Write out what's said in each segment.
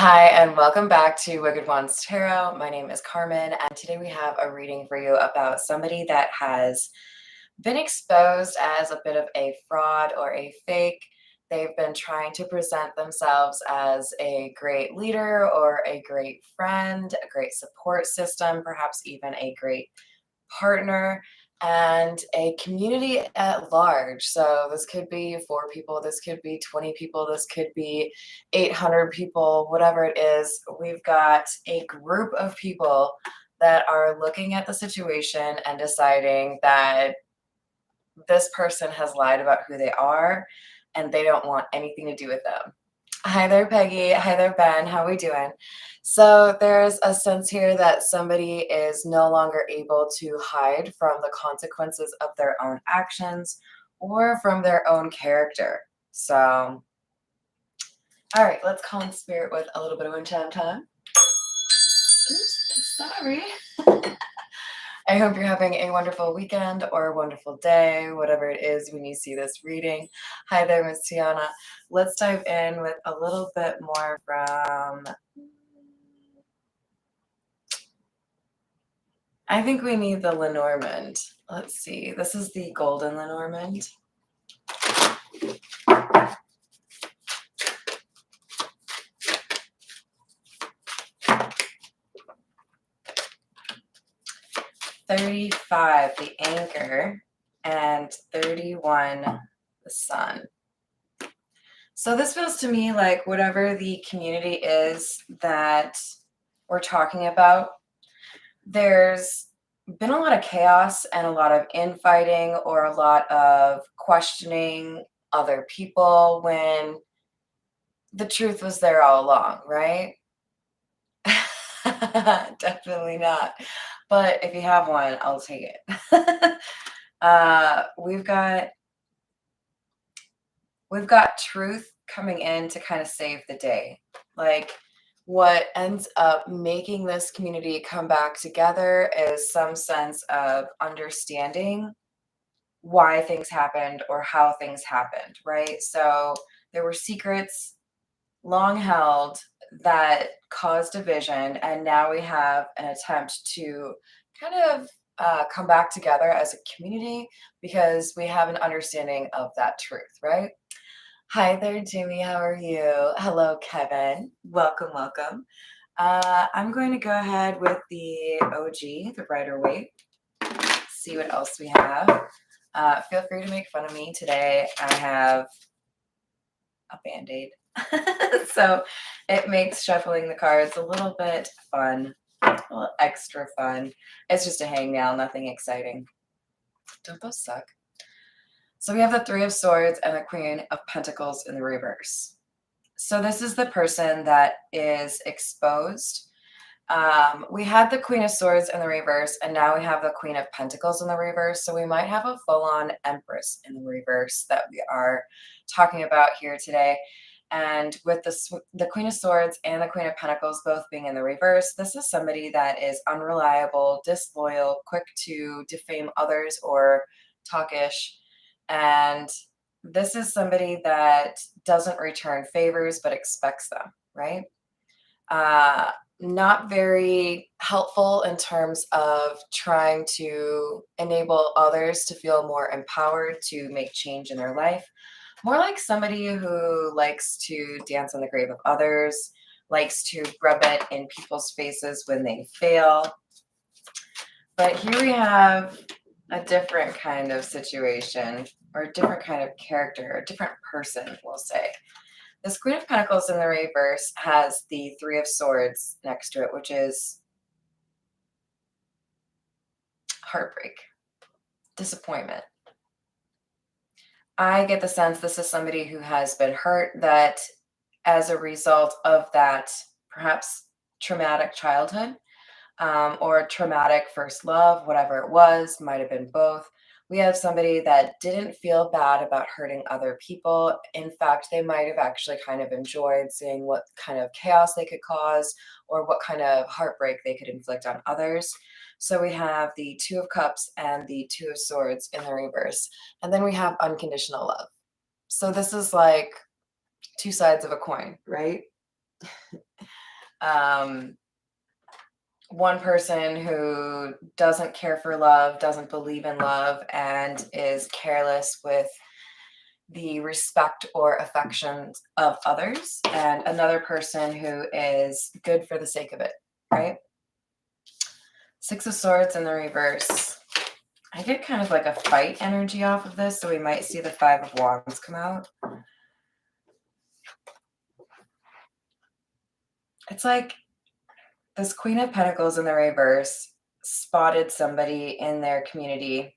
Hi, and welcome back to Wicked Ones Tarot. My name is Carmen, and today we have a reading for you about somebody that has been exposed as a bit of a fraud or a fake. They've been trying to present themselves as a great leader or a great friend, a great support system, perhaps even a great partner, and a community at large. So this could be 4 people, this could be 20 people, this could be 800 people, whatever it is. We've got a group of people that are looking at the situation and deciding that this person has lied about who they are and they don't want anything to do with them. Hi there, Peggy. Hi there, Ben. How are we doing? So there's a sense here that somebody is no longer able to hide from the consequences of their own actions or from their own character. So, all right, let's call in spirit with a little bit of enchant time. Oops, sorry. I hope you're having a wonderful weekend or a wonderful day, whatever it is when you see this reading. Hi there, Miss Tiana. Let's dive in with a little bit more from... I think we need the Lenormand. Let's see. This is the Golden Lenormand. $35, the Anchor, and 31, the Sun. So this feels to me like whatever the community is that we're talking about, there's been a lot of chaos and a lot of infighting or a lot of questioning other people when the truth was there all along, right? Definitely not. But if you have one, I'll take it. We've got truth coming in to kind of save the day. Like, what ends up making this community come back together is some sense of understanding why things happened or how things happened, right? So there were secrets long held that caused division, and now we have an attempt to kind of come back together as a community because we have an understanding of that truth, right? Hi there, Jimmy. How are you? Hello, Kevin. Welcome, welcome. I'm going to go ahead with the OG, the Rider Waite. See what else we have. Feel free to make fun of me today. I have a Band-Aid. So it makes shuffling the cards a little bit fun, a little extra fun. It's just a hangnail, nothing exciting. Don't those suck? So we have the Three of Swords and the Queen of Pentacles in the reverse. So this is the person that is exposed. We had the Queen of Swords in the reverse, and now we have the Queen of Pentacles in the reverse. So we might have a full-on Empress in the reverse that we are talking about here today. And with the Queen of Swords and the Queen of Pentacles both being in the reverse, this is somebody that is unreliable, disloyal, quick to defame others or talkish. And this is somebody that doesn't return favors but expects them, right? Not very helpful in terms of trying to enable others to feel more empowered to make change in their life. More like somebody who likes to dance on the grave of others, likes to rub it in people's faces when they fail. But here we have a different kind of situation, or a different kind of character, a different person, we'll say. This Queen of Pentacles in the reverse has the Three of Swords next to it, which is heartbreak, disappointment. I get the sense this is somebody who has been hurt, that as a result of that perhaps traumatic childhood, or traumatic first love, whatever it was, might have been both. We have somebody that didn't feel bad about hurting other people. In fact, they might have actually kind of enjoyed seeing what kind of chaos they could cause or what kind of heartbreak they could inflict on others. So we have the Two of Cups and the Two of Swords in the reverse. And then we have unconditional love. So this is like two sides of a coin, right? um, one person who doesn't care for love, doesn't believe in love, and is careless with the respect or affections of others, and another person who is good for the sake of it, right? Six of Swords in the reverse. I get kind of like a fight energy off of this, so we might see the Five of Wands come out. It's like this Queen of Pentacles in the reverse spotted somebody in their community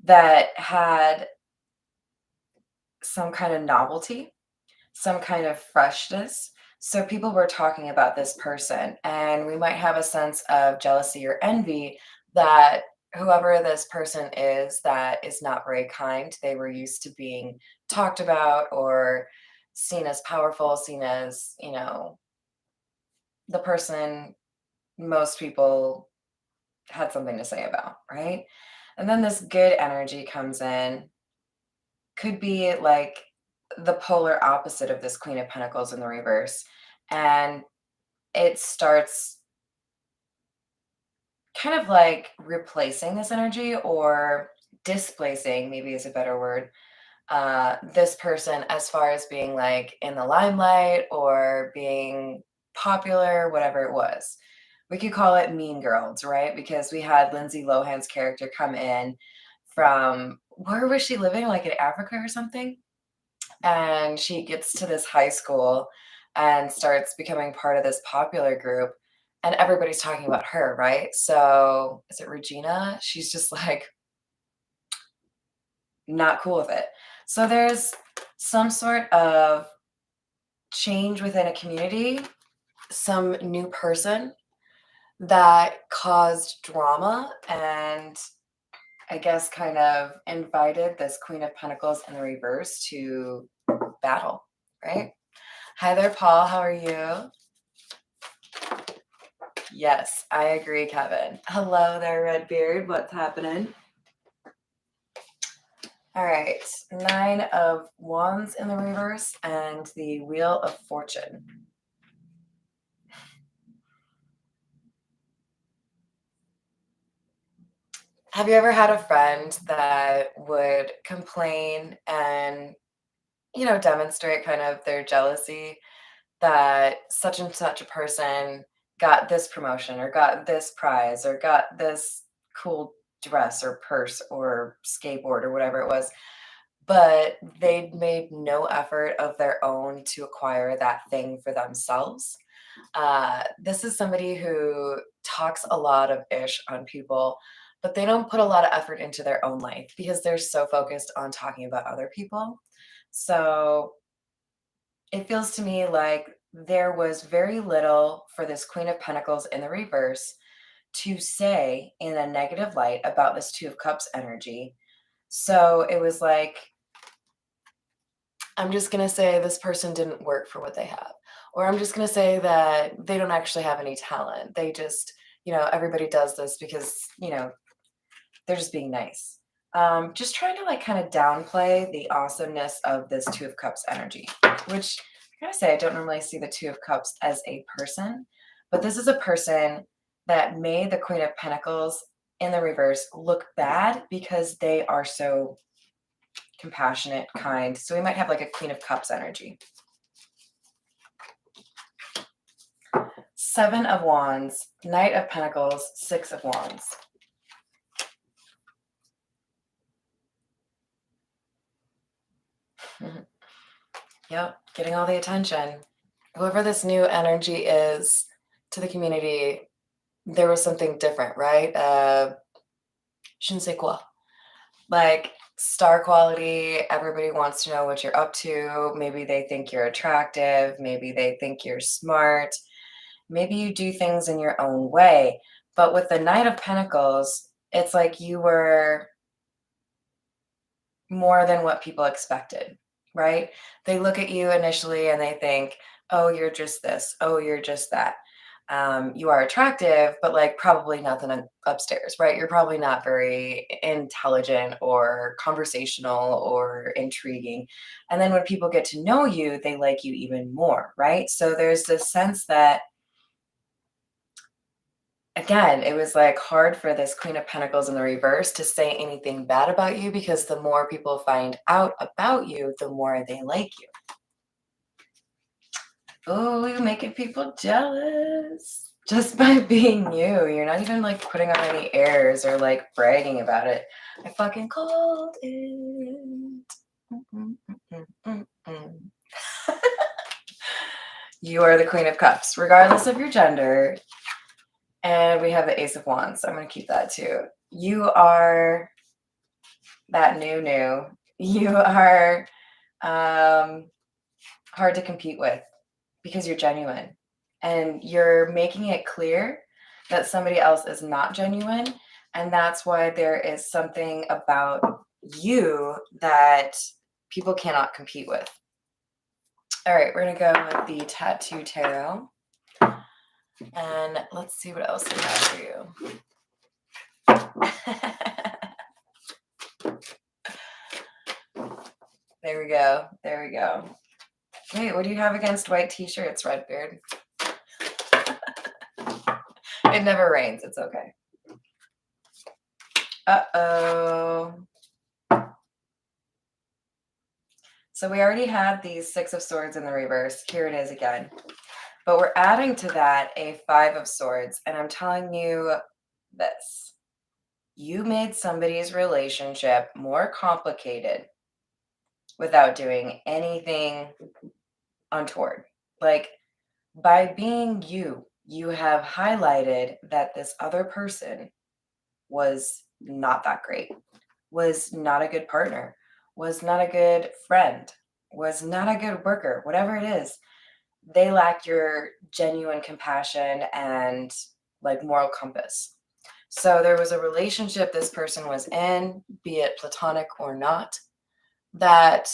that had some kind of novelty, some kind of freshness. So people were talking about this person, and we might have a sense of jealousy or envy that whoever this person is that is not very kind, they were used to being talked about or seen as powerful, seen as, the person most people had something to say about, right? And then this good energy comes in, could be like the polar opposite of this Queen of Pentacles in the reverse. And it starts kind of like replacing this energy or displacing, maybe is a better word, this person as far as being like in the limelight or being popular, whatever it was. We could call it Mean Girls, right? Because we had Lindsay Lohan's character come in from, where was she living? Like in Africa or something? And she gets to this high school and starts becoming part of this popular group, and everybody's talking about her, right? So is it Regina? She's just like not cool with it. So there's some sort of change within a community, some new person that caused drama and I guess kind of invited this Queen of Pentacles in the reverse to battle, right? Hi there, Paul. How are you? Yes, I agree, Kevin. Hello there, Redbeard. What's happening? All right, Nine of Wands in the reverse and the Wheel of Fortune. Have you ever had a friend that would complain and, demonstrate kind of their jealousy that such and such a person got this promotion or got this prize or got this cool dress or purse or skateboard or whatever it was, but they made no effort of their own to acquire that thing for themselves? This is somebody who talks a lot of ish on people, but they don't put a lot of effort into their own life because they're so focused on talking about other people. So it feels to me like there was very little for this Queen of Pentacles in the reverse to say in a negative light about this Two of Cups energy. So it was like, I'm just going to say this person didn't work for what they have. Or I'm just going to say that they don't actually have any talent. They just, everybody does this because, they're just being nice. Just trying to like kind of downplay the awesomeness of this Two of Cups energy, which I gotta say, I don't normally see the Two of Cups as a person, but this is a person that made the Queen of Pentacles in the reverse look bad because they are so compassionate, kind. So we might have like a Queen of Cups energy. Seven of Wands, Knight of Pentacles, Six of Wands. Yep, getting all the attention. Whoever this new energy is to the community, there was something different, right? Je ne sais quoi. Like star quality, everybody wants to know what you're up to. Maybe they think you're attractive. Maybe they think you're smart. Maybe you do things in your own way. But with the Knight of Pentacles, it's like you were more than what people expected, right? They look at you initially and they think, oh, you're just this. Oh, you're just that. You are attractive, but like probably nothing upstairs, right? You're probably not very intelligent or conversational or intriguing. And then when people get to know you, they like you even more, right? So there's this sense that, again, it was like hard for this Queen of Pentacles in the reverse to say anything bad about you, because the more people find out about you, the more they like you. Oh, you're making people jealous just by being you. You're not even like putting on any airs or like bragging about it. I fucking called it. You are the Queen of Cups, regardless of your gender. And we have the Ace of Wands. So I'm going to keep that too. You are that new. You are hard to compete with because you're genuine. And you're making it clear that somebody else is not genuine. And that's why there is something about you that people cannot compete with. All right, we're going to go with the Tattoo Tarot. And let's see what else we have for you. There we go. There we go. Wait, what do you have against white t-shirts, Redbeard? It never rains. It's okay. Uh-oh. So we already had these Six of Swords in the reverse. Here it is again. But we're adding to that a Five of Swords. And I'm telling you this. You made somebody's relationship more complicated without doing anything untoward. Like, by being you, you have highlighted that this other person was not that great, was not a good partner, was not a good friend, was not a good worker, whatever it is. They lack your genuine compassion and like moral compass. So there was a relationship this person was in, be it platonic or not, that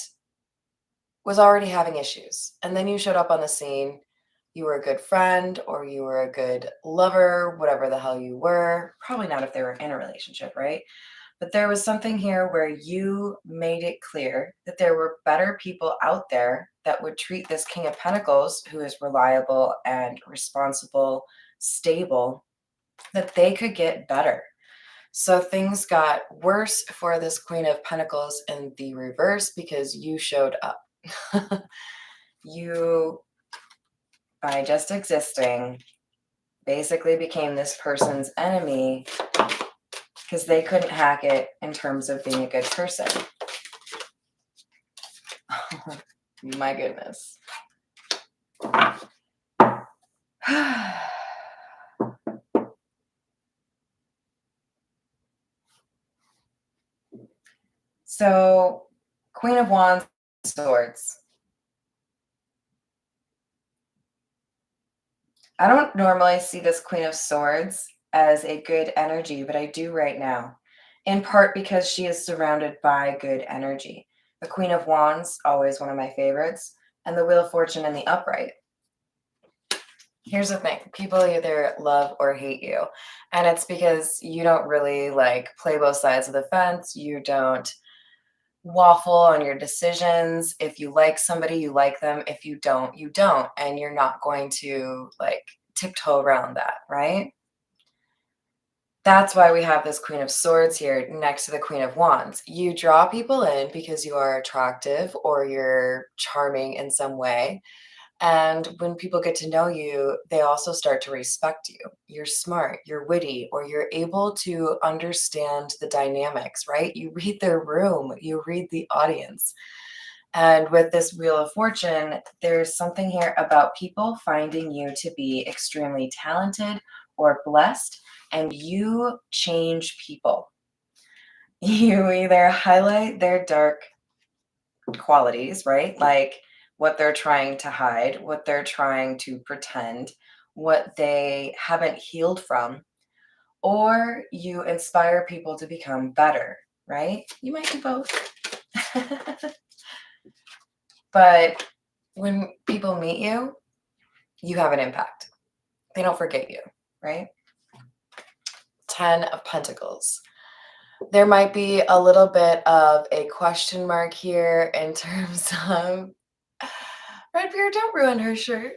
was already having issues. And then you showed up on the scene. You were a good friend or you were a good lover, whatever the hell you were. Probably not if they were in a relationship, right? But there was something here where you made it clear that there were better people out there that would treat this King of Pentacles, who is reliable and responsible, stable, that they could get better. So things got worse for this Queen of Pentacles in the reverse because you showed up. You, by just existing, basically became this person's enemy because they couldn't hack it in terms of being a good person. My goodness. So, Queen of Wands, Swords. I don't normally see this Queen of Swords as a good energy, but I do right now, in part because she is surrounded by good energy. The Queen of Wands, always one of my favorites, and the Wheel of Fortune in the upright. Here's the thing. People either love or hate you, and it's because you don't really like play both sides of the fence. You don't waffle on your decisions. If you like somebody, you like them. If you don't, you don't. And you're not going to like tiptoe around that, right? That's why we have this Queen of Swords here next to the Queen of Wands. You draw people in because you are attractive or you're charming in some way. And when people get to know you, they also start to respect you. You're smart, you're witty, or you're able to understand the dynamics, right? You read their room, you read the audience. And with this Wheel of Fortune, there's something here about people finding you to be extremely talented or blessed, and you change people. You either highlight their dark qualities, right? Like what they're trying to hide, what they're trying to pretend, what they haven't healed from, or you inspire people to become better, right? You might do both. But when people meet you, you have an impact. they don't forget you, right? 10 of Pentacles. There might be a little bit of a question mark here in terms of Redbeard, don't ruin her shirt.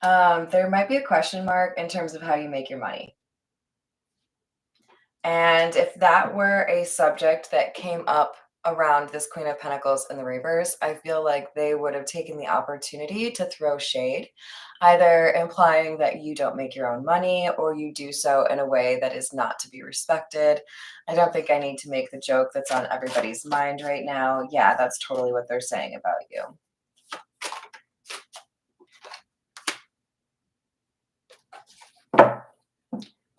There might be a question mark in terms of how you make your money. And if that were a subject that came up around this Queen of Pentacles in the reverse, I feel like they would have taken the opportunity to throw shade, either implying that you don't make your own money or you do so in a way that is not to be respected. I don't think I need to make the joke that's on everybody's mind right now. Yeah, that's totally what they're saying about you.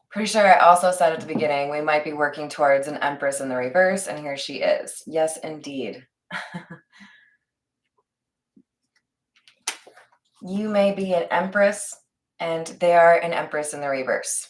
Pretty sure I also said at the beginning, we might be working towards an Empress in the reverse, and here she is. Yes, indeed. You may be an Empress, and they are an Empress in the reverse.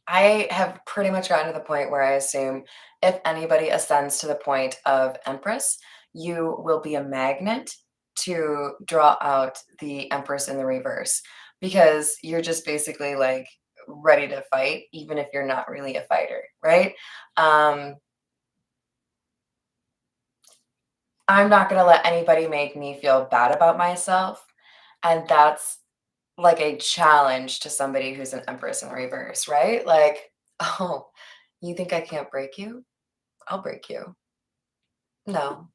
I have pretty much gotten to the point where I assume if anybody ascends to the point of Empress, you will be a magnet to draw out the Empress in the reverse, because you're just basically like ready to fight, even if you're not really a fighter, right? I'm not going to let anybody make me feel bad about myself. And that's like a challenge to somebody who's an Empress in reverse, right? Like, oh, you think I can't break you? I'll break you. No,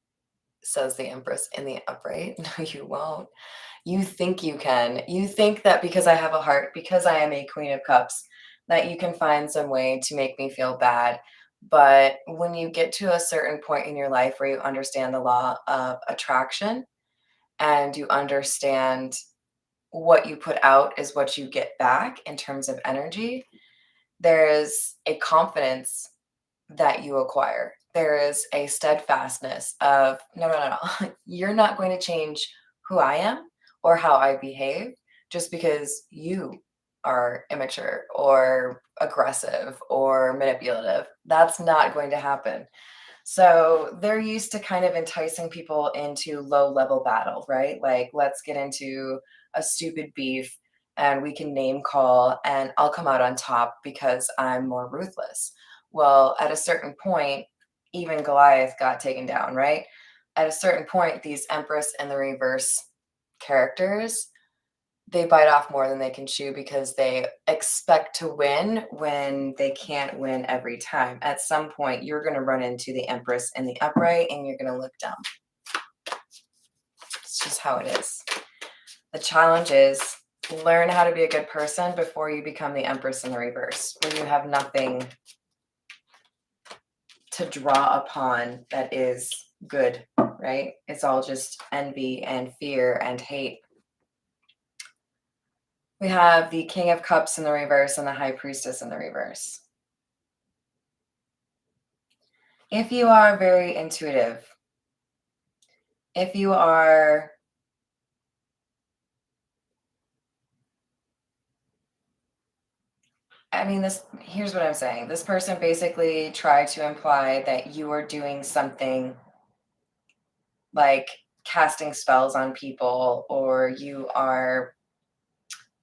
says the Empress in the upright. No, you won't. You think you can. You think that because I have a heart, because I am a Queen of Cups, that you can find some way to make me feel bad. But when you get to a certain point in your life where you understand the law of attraction and you understand what you put out is what you get back in terms of energy, there is a confidence that you acquire. There is a steadfastness of, no. You're not going to change who I am or how I behave just because you are immature or aggressive or manipulative. That's not going to happen. So they're used to kind of enticing people into low level battle, right? Like, let's get into a stupid beef and we can name call and I'll come out on top because I'm more ruthless. Well, at a certain point, even Goliath got taken down, right? At a certain point, these Empress and the reverse characters, they bite off more than they can chew because they expect to win when they can't win every time. At some point, you're going to run into the Empress in the upright and you're going to look dumb. It's just how it is. The challenge is learn how to be a good person before you become the Empress in the reverse, where you have nothing to draw upon that is good, right? It's all just envy and fear and hate. We have the King of Cups in the reverse and the High Priestess in the reverse. If you are very intuitive, if you are here's what I'm saying. This person basically tried to imply that you are doing something like casting spells on people, or you are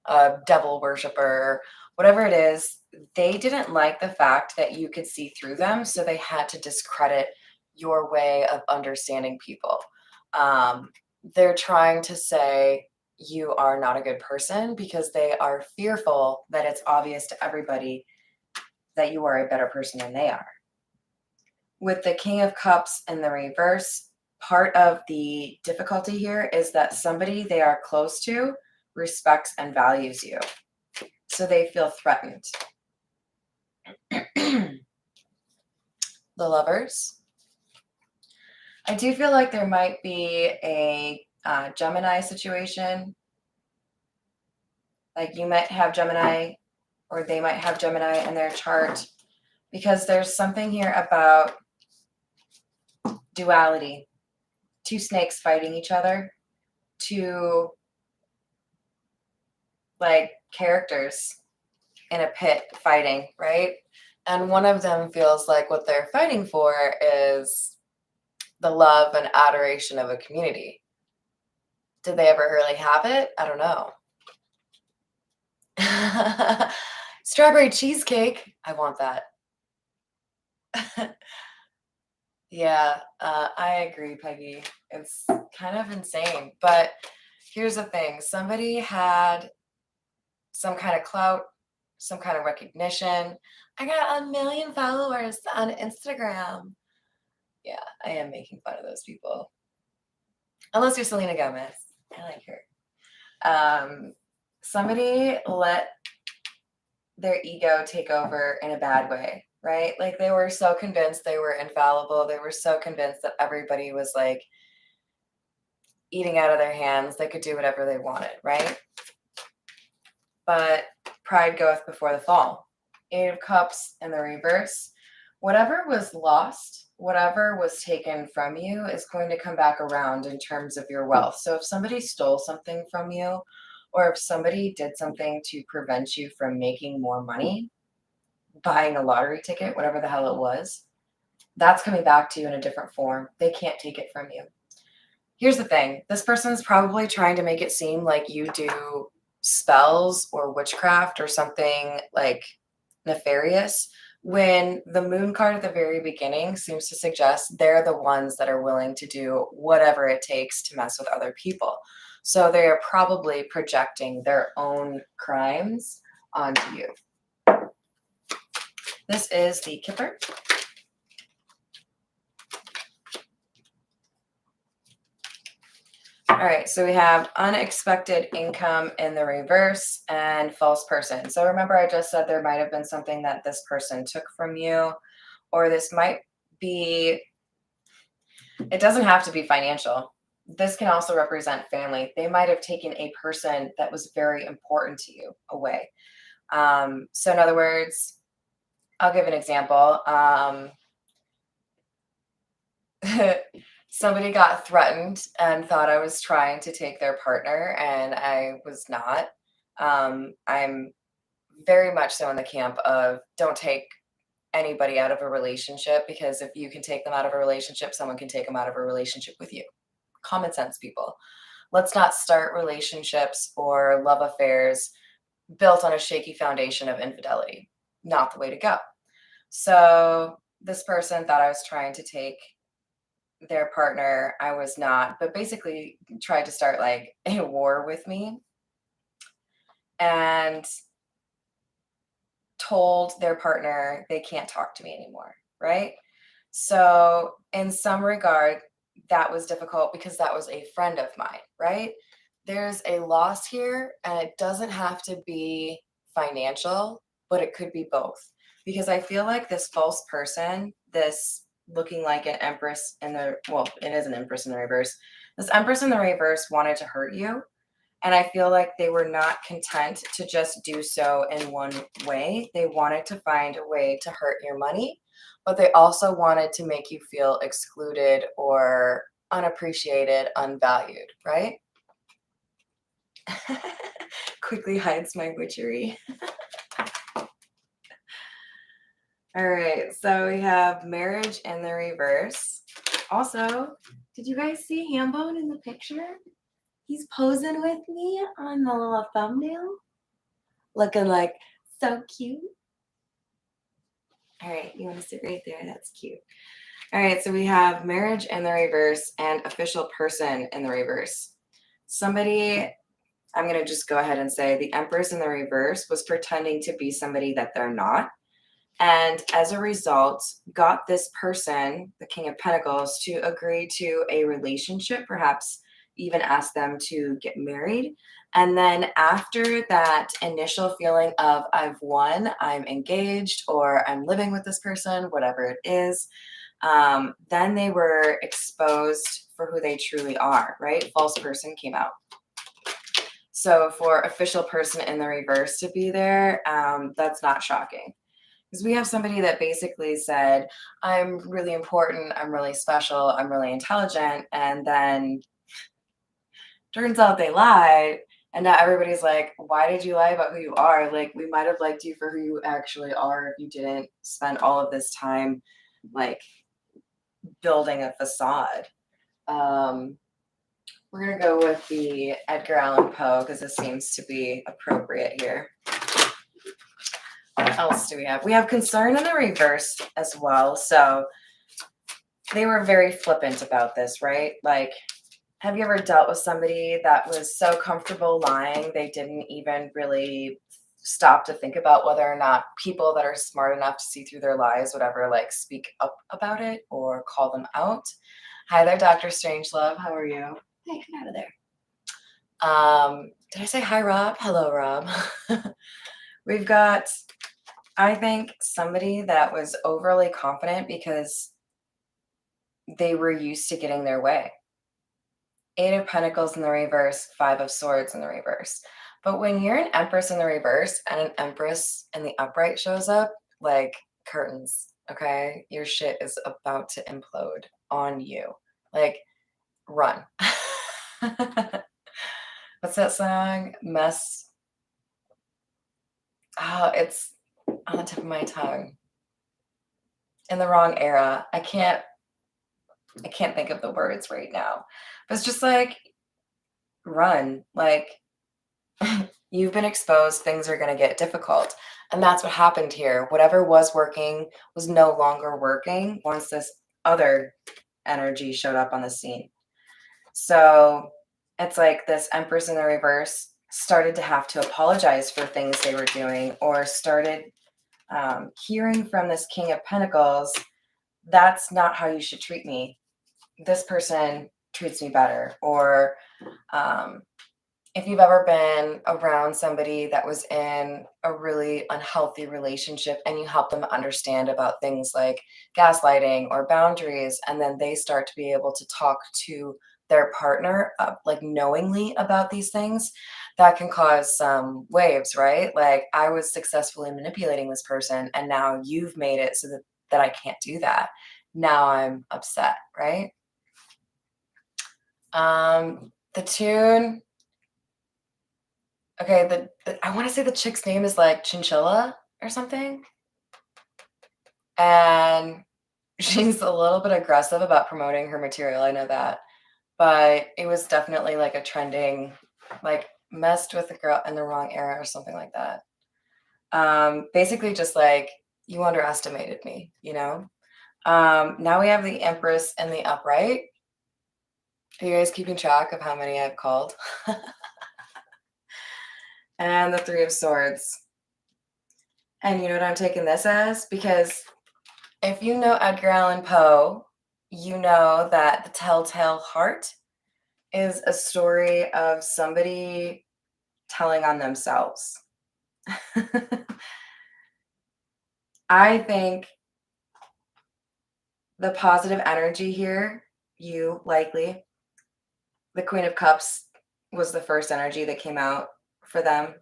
a devil worshiper, whatever it is. They didn't like the fact that you could see through them, so they had to discredit your way of understanding people. They're trying to say you are not a good person because they are fearful that it's obvious to everybody that you are a better person than they are. With the King of Cups in the reverse, part of the difficulty here is that somebody they are close to respects and values you, so they feel threatened. The Lovers. I do feel like there might be a Gemini situation. Like you might have Gemini, or they might have Gemini in their chart, because there's something here about duality. Two snakes fighting each other. Two like characters in a pit fighting, right? And one of them feels like what they're fighting for is the love and adoration of a community. Did they ever really have it? I don't know. Strawberry cheesecake. I want that. Yeah, I agree, Peggy. It's kind of insane. But here's the thing, somebody had some kind of clout, some kind of recognition. I got 1 million followers on Instagram. Yeah, I am making fun of those people. Unless you're Selena Gomez. I like her. Somebody let their ego take over in a bad way, right? Like they were so convinced they were infallible. They were so convinced that everybody was like eating out of their hands. They could do whatever they wanted, right? But pride goeth before the fall. 8 of Cups in the reverse. Whatever was lost, whatever was taken from you is going to come back around in terms of your wealth. So if somebody stole something from you, or if somebody did something to prevent you from making more money, buying a lottery ticket, whatever the hell it was, that's coming back to you in a different form. They can't take it from you. Here's the thing. This person's probably trying to make it seem like you do spells or witchcraft or something like nefarious, when the moon card at the very beginning seems to suggest they're the ones that are willing to do whatever it takes to mess with other people. So they are probably projecting their own crimes onto you. This is the Kipper. All right, so we have unexpected income in the reverse and false person. So remember I just said there might have been something that this person took from you, or this might be, it doesn't have to be financial. This can also represent family. They might have taken a person that was very important to you away. So in other words, I'll give an example. Somebody got threatened and thought I was trying to take their partner, and I was not. I'm very much so in the camp of don't take anybody out of a relationship, because if you can take them out of a relationship, someone can take them out of a relationship with you. Common sense, people. Let's not start relationships or love affairs built on a shaky foundation of infidelity. Not the way to go. So this person thought I was trying to take their partner. I was not, but basically tried to start like a war with me and told their partner they can't talk to me anymore, right? So in some regard, that was difficult because that was a friend of mine, right? There's a loss here, and it doesn't have to be financial, but it could be both. Because I feel like this false person, this looking like an empress in the, well, it is an empress in the reverse. This empress in the reverse wanted to hurt you. And I feel like they were not content to just do so in one way. They wanted to find a way to hurt your money, but they also wanted to make you feel excluded or unappreciated, unvalued, right? Quickly hides my witchery. All right, so we have marriage in the reverse. Also, did you guys see Hambone in the picture? He's posing with me on the little thumbnail, looking like so cute. All right, you want to sit right there? That's cute. All right, so we have marriage in the reverse and official person in the reverse. Somebody, I'm going to just go ahead and say the Empress in the reverse was pretending to be somebody that they're not. And as a result, got this person, the King of Pentacles, to agree to a relationship, perhaps even ask them to get married. And then after that initial feeling of I've won, I'm engaged, or I'm living with this person, whatever it is, then they were exposed for who they truly are, right? False person came out. So for official person in the reverse to be there, that's not shocking. Because we have somebody that basically said, I'm really important, I'm really special, I'm really intelligent. And then turns out they lied. And now everybody's like, why did you lie about who you are? Like, we might have liked you for who you actually are if you didn't spend all of this time, like, building a facade. What We're going to go with the Edgar Allan Poe because this seems to be appropriate here. What else do we have? We have concern in the reverse as well. So they were very flippant about this, right? Like, have you ever dealt with somebody that was so comfortable lying they didn't even really stop to think about whether or not people that are smart enough to see through their lies would ever like speak up about it or call them out? Hi there, Dr. Strangelove. How are you? Hey, get out of there. Did I say hi, Rob? Hello, Rob. We've got, I think, somebody that was overly confident because they were used to getting their way. 8 of Pentacles in the reverse, 5 of Swords in the reverse. But when you're an Empress in the reverse and an Empress in the upright shows up, like curtains, okay? Your shit is about to implode on you. Like, run. What's that song? Mess. Oh, it's on the tip of my tongue. In the wrong era. I can't think of the words right now. But it's just like, run. Like, you've been exposed, things are going to get difficult. And that's what happened here. Whatever was working was no longer working once this other energy showed up on the scene. So it's like this Empress in the reverse started to have to apologize for things they were doing, or started hearing from this King of Pentacles, that's not how you should treat me. This person treats me better. Or if you've ever been around somebody that was in a really unhealthy relationship and you help them understand about things like gaslighting or boundaries, and then they start to be able to talk to their partner like knowingly about these things, that can cause some waves, right? Like, I was successfully manipulating this person and now you've made it so that I can't do that. Now I'm upset, right? The tune. Okay, I want to say the chick's name is like Chinchilla or something. And she's a little bit aggressive about promoting her material. I know that. But it was definitely like a trending, like, messed with the girl in the wrong era or something like that. Basically just like, you underestimated me, you know? Now we have the Empress and the upright. Are you guys keeping track of how many I've called? And the 3 of Swords. And you know what I'm taking this as? Because if you know Edgar Allan Poe, you know that the Telltale Heart is a story of somebody telling on themselves. I think the positive energy here, you likely, the Queen of Cups was the first energy that came out for them.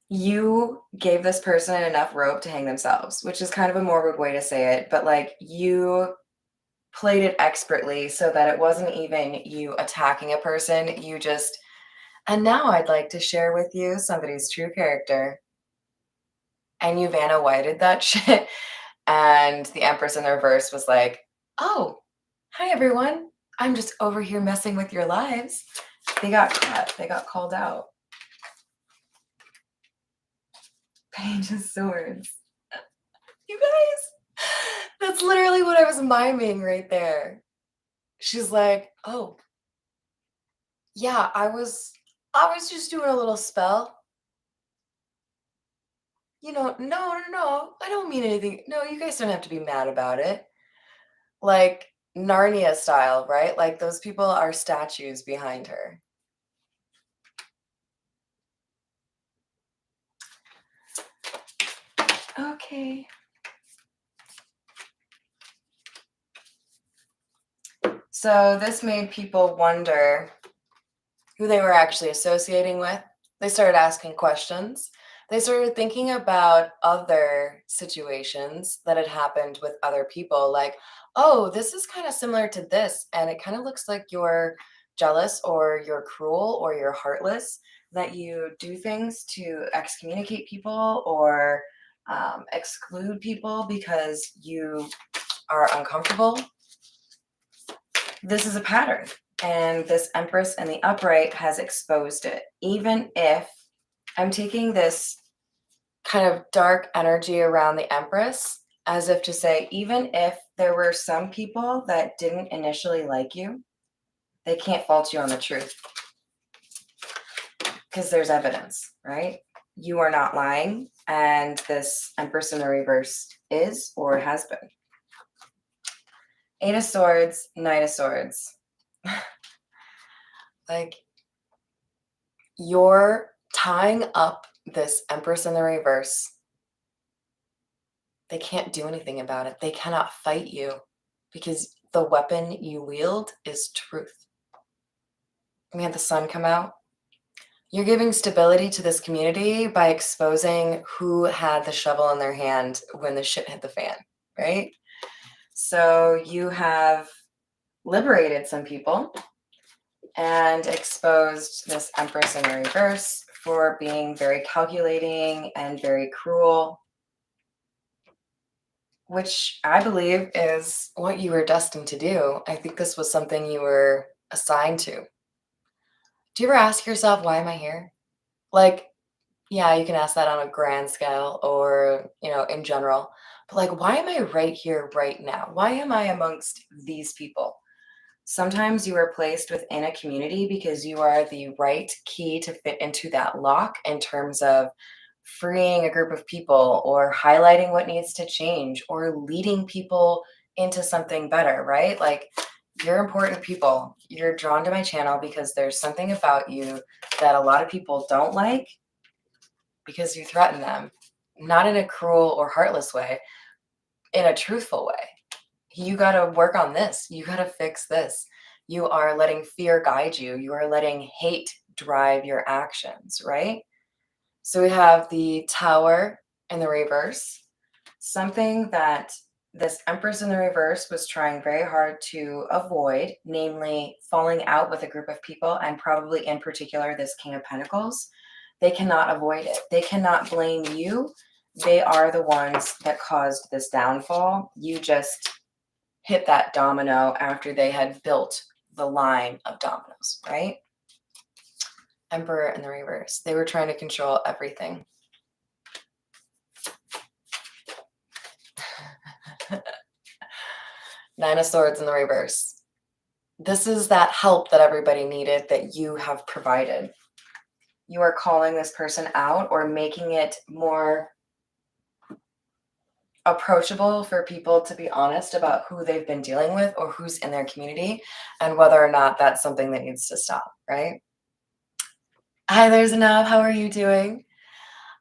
You gave this person enough rope to hang themselves, which is kind of a morbid way to say it, but like, you played it expertly so that it wasn't even you attacking a person. You just, and now I'd like to share with you somebody's true character. And you Vanna Whited that shit. And the Empress in the reverse was like, oh, hi everyone. I'm just over here messing with your lives. They got caught. They got called out. Page of Swords. You guys, that's literally what I was miming right there. She's like, oh, yeah, I was just doing a little spell. You know, no, I don't mean anything. No, you guys don't have to be mad about it. Like Narnia style, right? Like, those people are statues behind her. Okay. So this made people wonder who they were actually associating with. They started asking questions. They started thinking about other situations that had happened with other people, like, oh, this is kind of similar to this, and it kind of looks like you're jealous or you're cruel or you're heartless, that you do things to excommunicate people or exclude people because you are uncomfortable. This is a pattern, and this Empress in the upright has exposed it. Even if I'm taking this kind of dark energy around the Empress as if to say, even if there were some people that didn't initially like you, they can't fault you on the truth because there's evidence, right? You are not lying, and this Empress in the reverse is or has been. Eight of Swords, Knight of Swords. Like, you're tying up this Empress in the reverse. They can't do anything about it. They cannot fight you because the weapon you wield is truth. We had the sun come out. You're giving stability to this community by exposing who had the shovel in their hand when the shit hit the fan, right? So you have liberated some people and exposed this Empress in the reverse for being very calculating and very cruel, which I believe is what you were destined to do. I think this was something you were assigned to. Do you ever ask yourself, why am I here? Like, yeah, you can ask that on a grand scale or, in general. But like, why am I right here, right now? Why am I amongst these people? Sometimes you are placed within a community because you are the right key to fit into that lock in terms of freeing a group of people or highlighting what needs to change or leading people into something better, right? Like, you're important people. You're drawn to my channel because there's something about you that a lot of people don't like because you threaten them, not in a cruel or heartless way, in a truthful way. You got to work on this. You got to fix this. You are letting fear guide you. You are letting hate drive your actions, right? So we have the Tower in the reverse, something that this Empress in the reverse was trying very hard to avoid, namely falling out with a group of people, and probably in particular this King of Pentacles. They cannot avoid it. They cannot blame you. They are the ones that caused this downfall. You just hit that domino after they had built the line of dominoes, right? Emperor in the reverse. They were trying to control everything. Nine of Swords in the reverse. This is that help that everybody needed that you have provided. You are calling this person out or making it more approachable for people to be honest about who they've been dealing with or who's in their community and whether or not that's something that needs to stop, right? Hi, there's Anab. How are you doing?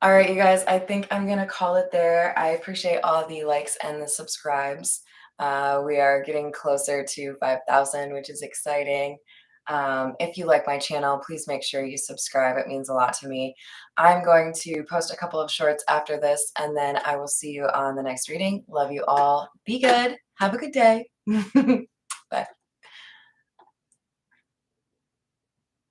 All right, you guys, I think I'm going to call it there. I appreciate all the likes and the subscribes. We are getting closer to 5,000, which is exciting. If you like my channel, please make sure you subscribe. It means a lot to me. I'm going to post a couple of shorts after this, and then I will see you on the next reading. Love you all. Be good. Have a good day. Bye.